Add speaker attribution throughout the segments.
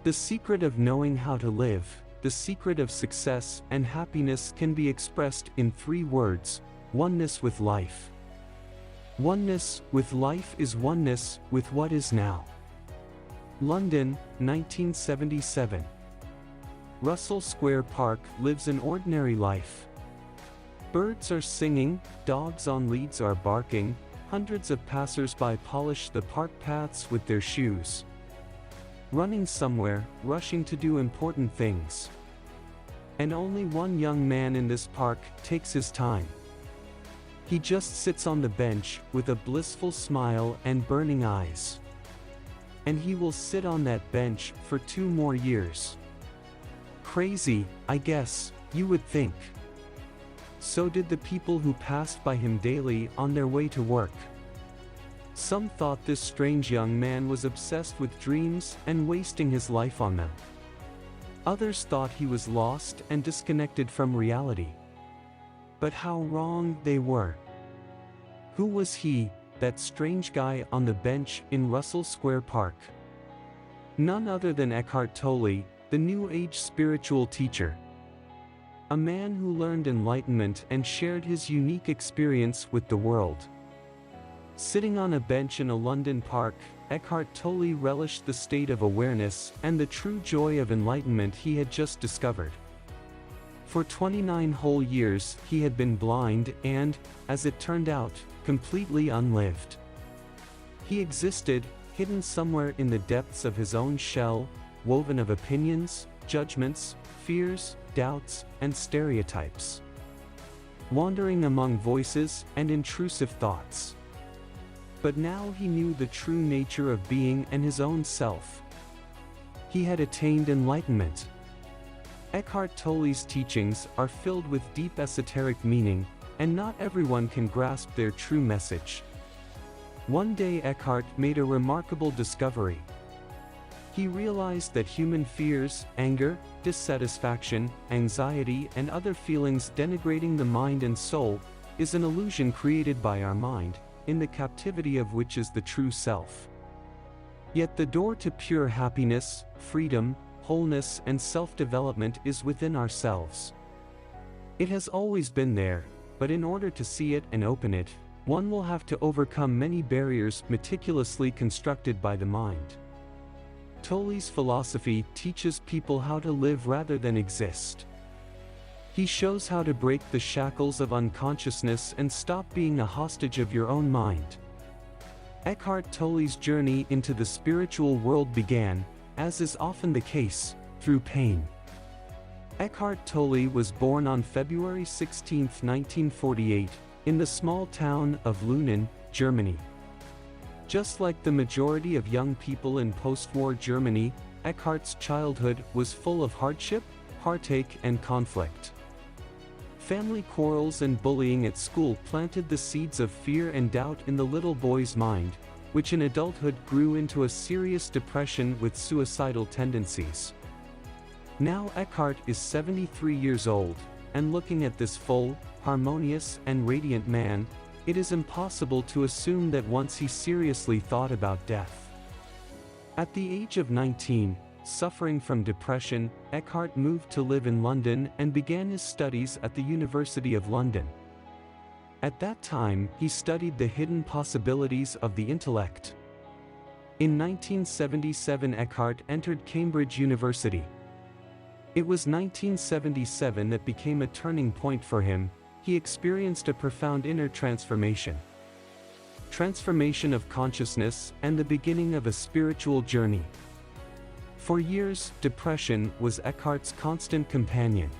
Speaker 1: The secret of knowing how to live, the secret of success and happiness can be expressed in 3 words: oneness with life. Oneness with life is oneness with what is now. London, 1977. Russell Square Park lives an ordinary life. Birds are singing, dogs on leads are barking, hundreds of passers-by polish the park paths with their shoes. Running somewhere, rushing to do important things. And only one young man in this park takes his time. He just sits on the bench with a blissful smile and burning eyes. And he will sit on that bench for 2 more years. Crazy, I guess, you would think. So did the people who passed by him daily on their way to work. Some thought this strange young man was obsessed with dreams and wasting his life on them. Others thought he was lost and disconnected from reality. But how wrong they were. Who was he, that strange guy on the bench in Russell Square Park? None other than Eckhart Tolle, the New Age spiritual teacher. A man who learned enlightenment and shared his unique experience with the world. Sitting on a bench in a London park, Eckhart Tolle relished the state of awareness and the true joy of enlightenment he had just discovered. For 29 whole years he had been blind and, as it turned out, completely unlived. He existed, hidden somewhere in the depths of his own shell, woven of opinions, judgments, fears, doubts, and stereotypes. Wandering among voices and intrusive thoughts. But now he knew the true nature of being and his own self. He had attained enlightenment. Eckhart Tolle's teachings are filled with deep esoteric meaning, and not everyone can grasp their true message. One day Eckhart made a remarkable discovery. He realized that human fears, anger, dissatisfaction, anxiety, and other feelings denigrating the mind and soul is an illusion created by our mind, in the captivity of which is the true self. Yet the door to pure happiness, freedom, wholeness, and self-development is within ourselves. It has always been there, but in order to see it and open it, one will have to overcome many barriers meticulously constructed by the mind. Tolle's philosophy teaches people how to live rather than exist. He shows how to break the shackles of unconsciousness and stop being a hostage of your own mind. Eckhart Tolle's journey into the spiritual world began, as is often the case, through pain. Eckhart Tolle was born on February 16, 1948, in the small town of Lünen, Germany. Just like the majority of young people in post-war Germany, Eckhart's childhood was full of hardship, heartache, and conflict. Family quarrels and bullying at school planted the seeds of fear and doubt in the little boy's mind, which in adulthood grew into a serious depression with suicidal tendencies. Now Eckhart is 73 years old, and looking at this full, harmonious, and radiant man, it is impossible to assume that once he seriously thought about death. At the age of 19, suffering from depression, Eckhart moved to live in London and began his studies at the University of London. At that time, he studied the hidden possibilities of the intellect. In 1977, Eckhart entered Cambridge University. It was 1977 that became a turning point for him. He experienced a profound inner transformation. Transformation of consciousness and the beginning of a spiritual journey. For years, depression was Eckhart's constant companion.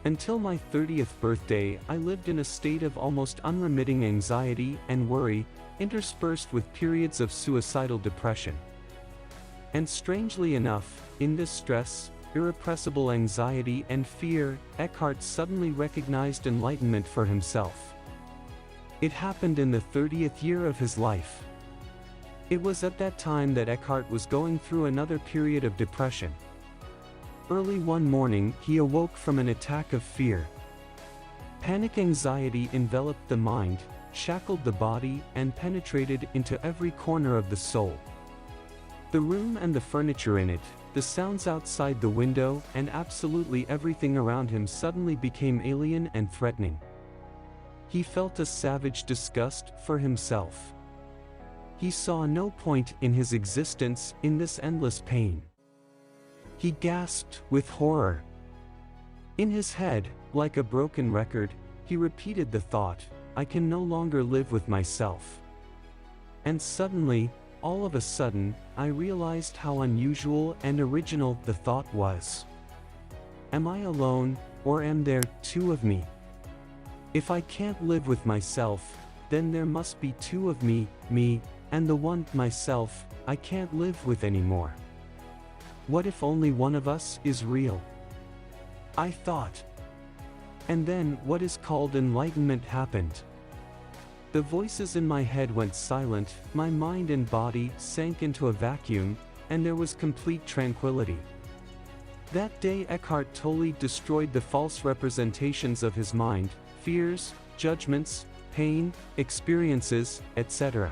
Speaker 1: Until my 30th birthday, I lived in a state of almost unremitting anxiety and worry, interspersed with periods of suicidal depression. And strangely enough, in this stress, irrepressible anxiety and fear, Eckhart suddenly recognized enlightenment for himself. It happened in the 30th year of his life. It was at that time that Eckhart was going through another period of depression. Early one morning, he awoke from an attack of fear. Panic anxiety enveloped the mind, shackled the body, and penetrated into every corner of the soul. The room and the furniture in it, the sounds outside the window, and absolutely everything around him suddenly became alien and threatening. He felt a savage disgust for himself. He saw no point in his existence in this endless pain. He gasped with horror. In his head, like a broken record, he repeated the thought, "I can no longer live with myself." And suddenly, all of a sudden, I realized how unusual and original the thought was. Am I alone, or am there two of me? If I can't live with myself, then there must be two of me, and the one, myself, I can't live with anymore. What if only one of us is real? I thought. And then what is called enlightenment happened. The voices in my head went silent, my mind and body sank into a vacuum, and there was complete tranquility. That day Eckhart Tolle destroyed the false representations of his mind, fears, judgments, pain, experiences, etc.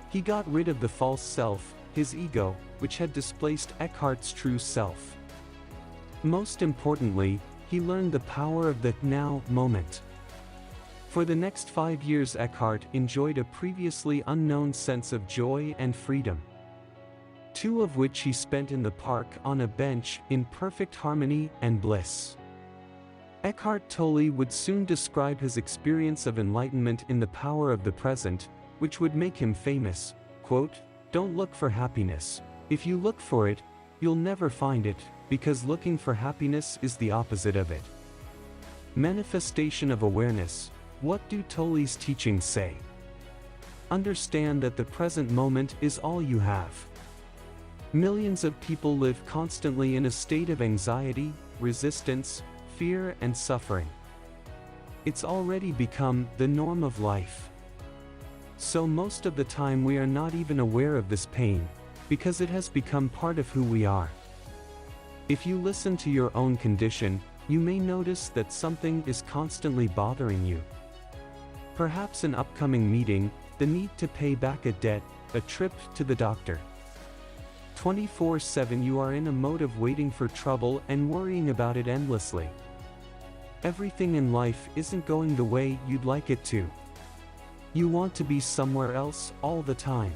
Speaker 1: He got rid of the false self, his ego, which had displaced Eckhart's true self. Most importantly, he learned the power of the now moment. For the next 5 years Eckhart enjoyed a previously unknown sense of joy and freedom. 2 of which he spent in the park on a bench in perfect harmony and bliss. Eckhart Tolle would soon describe his experience of enlightenment in The Power of the Present, which would make him famous, quote, "Don't look for happiness. If you look for it, you'll never find it, because looking for happiness is the opposite of it." Manifestation of awareness. What do Tolle's teachings say? Understand that the present moment is all you have. Millions of people live constantly in a state of anxiety, resistance, fear and suffering. It's already become the norm of life. So most of the time we are not even aware of this pain, because it has become part of who we are. If you listen to your own condition, you may notice that something is constantly bothering you. Perhaps an upcoming meeting, the need to pay back a debt, a trip to the doctor. 24/7 you are in a mode of waiting for trouble and worrying about it endlessly. Everything in life isn't going the way you'd like it to. You want to be somewhere else all the time.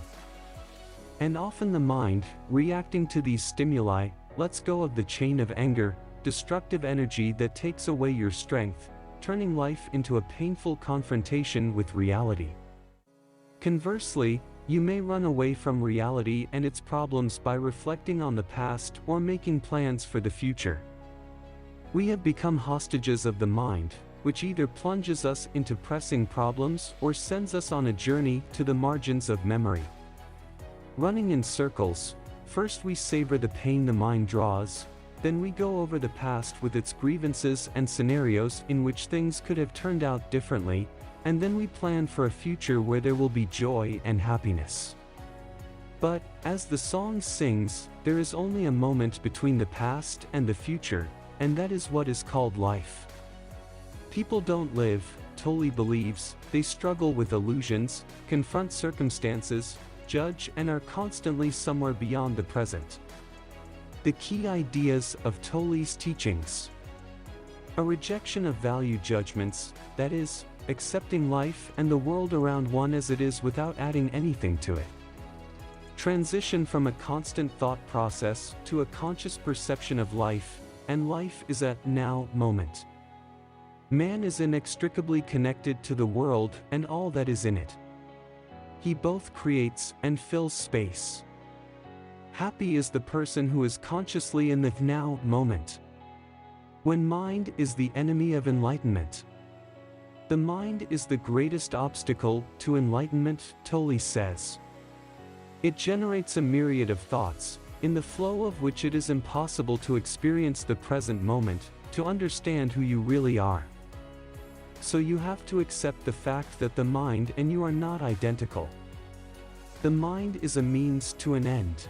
Speaker 1: And often the mind, reacting to these stimuli, lets go of the chain of anger, destructive energy that takes away your strength, turning life into a painful confrontation with reality. Conversely, you may run away from reality and its problems by reflecting on the past or making plans for the future. We have become hostages of the mind, which either plunges us into pressing problems or sends us on a journey to the margins of memory. Running in circles, first we savor the pain the mind draws, then we go over the past with its grievances and scenarios in which things could have turned out differently, and then we plan for a future where there will be joy and happiness. But, as the song sings, there is only a moment between the past and the future, and that is what is called life. People don't live, Tolle believes, they struggle with illusions, confront circumstances, judge and are constantly somewhere beyond the present. The key ideas of Tolle's teachings. A rejection of value judgments, that is, accepting life and the world around one as it is without adding anything to it. Transition from a constant thought process to a conscious perception of life, and life is a now moment. Man is inextricably connected to the world and all that is in it. He both creates and fills space. Happy is the person who is consciously in the now moment. When mind is the enemy of enlightenment. The mind is the greatest obstacle to enlightenment, Tolle says. It generates a myriad of thoughts, in the flow of which it is impossible to experience the present moment, to understand who you really are. So you have to accept the fact that the mind and you are not identical. The mind is a means to an end.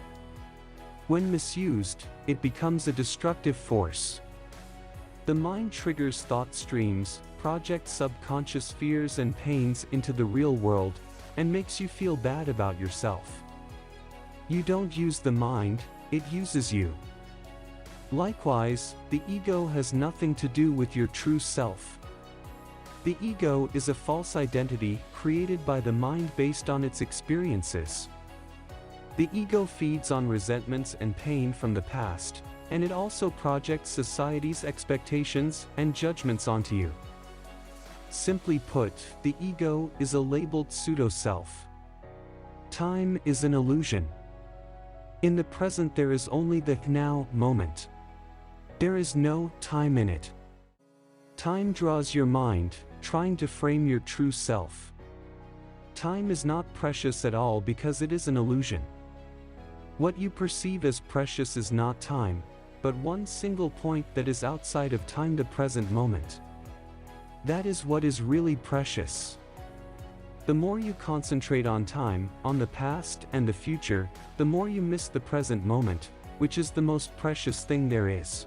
Speaker 1: When misused, it becomes a destructive force. The mind triggers thought streams, projects subconscious fears and pains into the real world, and makes you feel bad about yourself. You don't use the mind, it uses you. Likewise, the ego has nothing to do with your true self. The ego is a false identity created by the mind based on its experiences. The ego feeds on resentments and pain from the past, and it also projects society's expectations and judgments onto you. Simply put, the ego is a labeled pseudo-self. Time is an illusion. In the present there is only the now moment. There is no time in it. Time draws your mind, trying to frame your true self. Time is not precious at all because it is an illusion. What you perceive as precious is not time, but one single point that is outside of time, the present moment. That is what is really precious. The more you concentrate on time, on the past and the future, the more you miss the present moment, which is the most precious thing there is.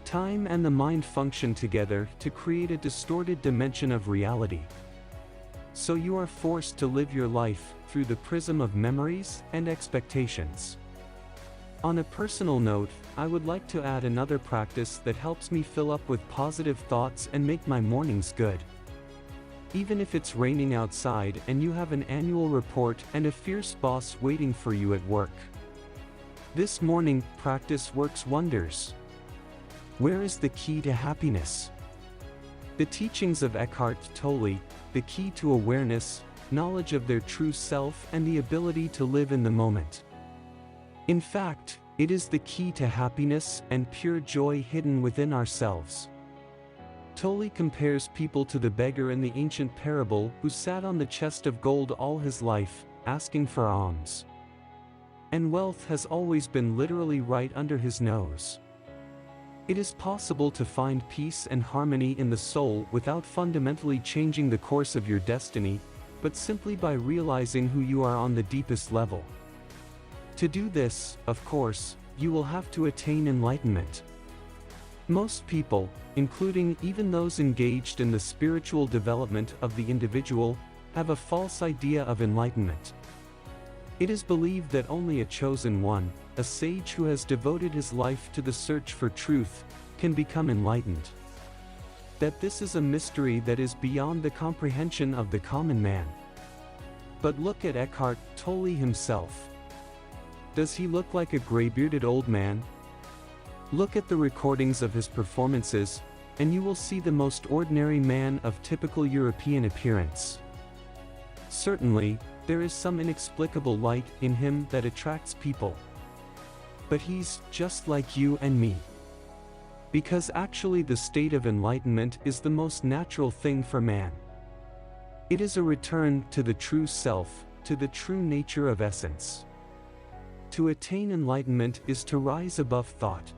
Speaker 1: Time and the mind function together to create a distorted dimension of reality. So you are forced to live your life through the prism of memories and expectations. On a personal note, I would like to add another practice that helps me fill up with positive thoughts and make my mornings good. Even if it's raining outside and you have an annual report and a fierce boss waiting for you at work, this morning practice works wonders. Where is the key to happiness? The teachings of Eckhart Tolle, the key to awareness, knowledge of their true self, and the ability to live in the moment. In fact, it is the key to happiness and pure joy hidden within ourselves. Tolle compares people to the beggar in the ancient parable who sat on the chest of gold all his life, asking for alms. And wealth has always been literally right under his nose. It is possible to find peace and harmony in the soul without fundamentally changing the course of your destiny, but simply by realizing who you are on the deepest level. To do this, of course, you will have to attain enlightenment. Most people, including even those engaged in the spiritual development of the individual, have a false idea of enlightenment. It is believed that only a chosen one, a sage who has devoted his life to the search for truth, can become enlightened. That this is a mystery that is beyond the comprehension of the common man. But look at Eckhart Tolle himself. Does he look like a gray-bearded old man? Look at the recordings of his performances, and you will see the most ordinary man of typical European appearance. Certainly, there is some inexplicable light in him that attracts people. But he's just like you and me. Because actually the state of enlightenment is the most natural thing for man. It is a return to the true self, to the true nature of essence. To attain enlightenment is to rise above thought.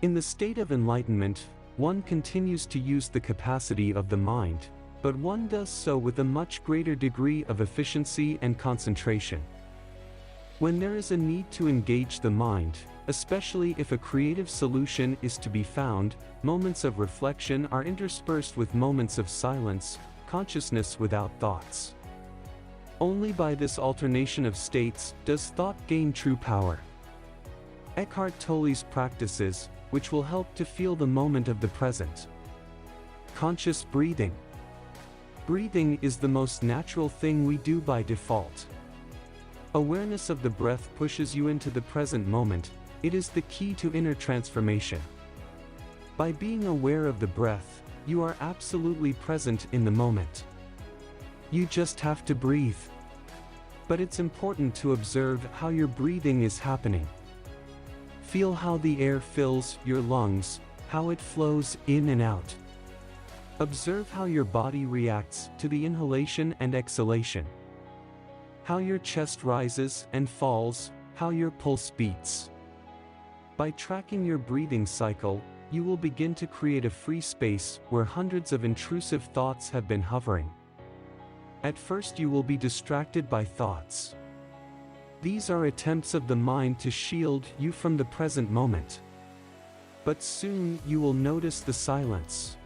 Speaker 1: In the state of enlightenment, one continues to use the capacity of the mind, but one does so with a much greater degree of efficiency and concentration. When there is a need to engage the mind, especially if a creative solution is to be found, moments of reflection are interspersed with moments of silence, consciousness without thoughts. Only by this alternation of states does thought gain true power. Eckhart Tolle's practices, which will help to feel the moment of the present. Conscious breathing. Breathing is the most natural thing we do by default. Awareness of the breath pushes you into the present moment. It is the key to inner transformation. By being aware of the breath, you are absolutely present in the moment. You just have to breathe. But it's important to observe how your breathing is happening. Feel how the air fills your lungs, how it flows in and out. Observe how your body reacts to the inhalation and exhalation. How your chest rises and falls, how your pulse beats. By tracking your breathing cycle, you will begin to create a free space where hundreds of intrusive thoughts have been hovering. At first you will be distracted by thoughts. These are attempts of the mind to shield you from the present moment. But soon you will notice the silence.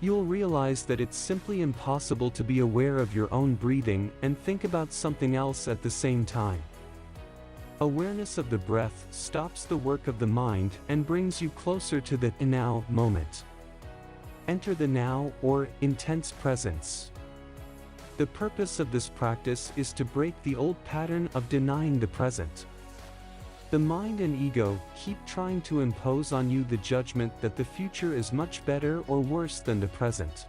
Speaker 1: You'll realize that it's simply impossible to be aware of your own breathing and think about something else at the same time. Awareness of the breath stops the work of the mind and brings you closer to the now moment. Enter the now, or intense presence. The purpose of this practice is to break the old pattern of denying the present. The mind and ego keep trying to impose on you the judgment that the future is much better or worse than the present.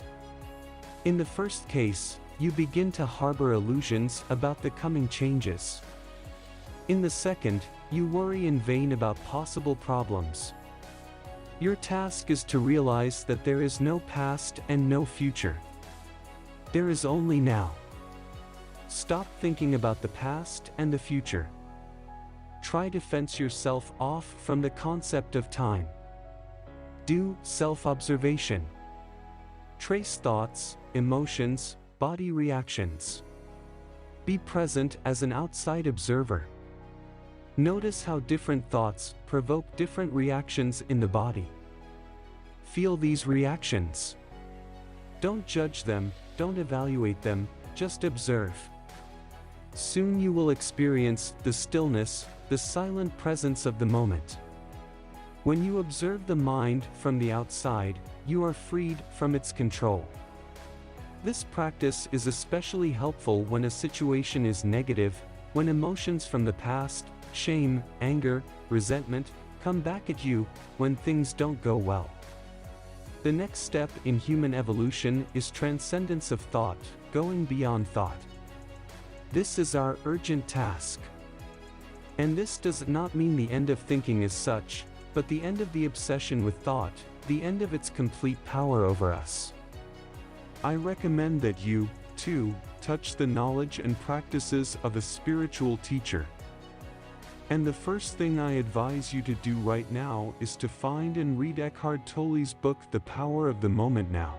Speaker 1: In the first case, you begin to harbor illusions about the coming changes. In the second, you worry in vain about possible problems. Your task is to realize that there is no past and no future. There is only now. Stop thinking about the past and the future. Try to fence yourself off from the concept of time. Do self-observation. Trace thoughts, emotions, body reactions. Be present as an outside observer. Notice how different thoughts provoke different reactions in the body. Feel these reactions. Don't judge them, don't evaluate them, just observe. Soon you will experience the stillness, the silent presence of the moment. When you observe the mind from the outside, you are freed from its control. This practice is especially helpful when a situation is negative, when emotions from the past, shame, anger, resentment, come back at you, when things don't go well. The next step in human evolution is transcendence of thought, going beyond thought. This is our urgent task. And this does not mean the end of thinking as such, but the end of the obsession with thought, the end of its complete power over us. I recommend that you, too, touch the knowledge and practices of a spiritual teacher. And the first thing I advise you to do right now is to find and read Eckhart Tolle's book The Power of the Moment Now.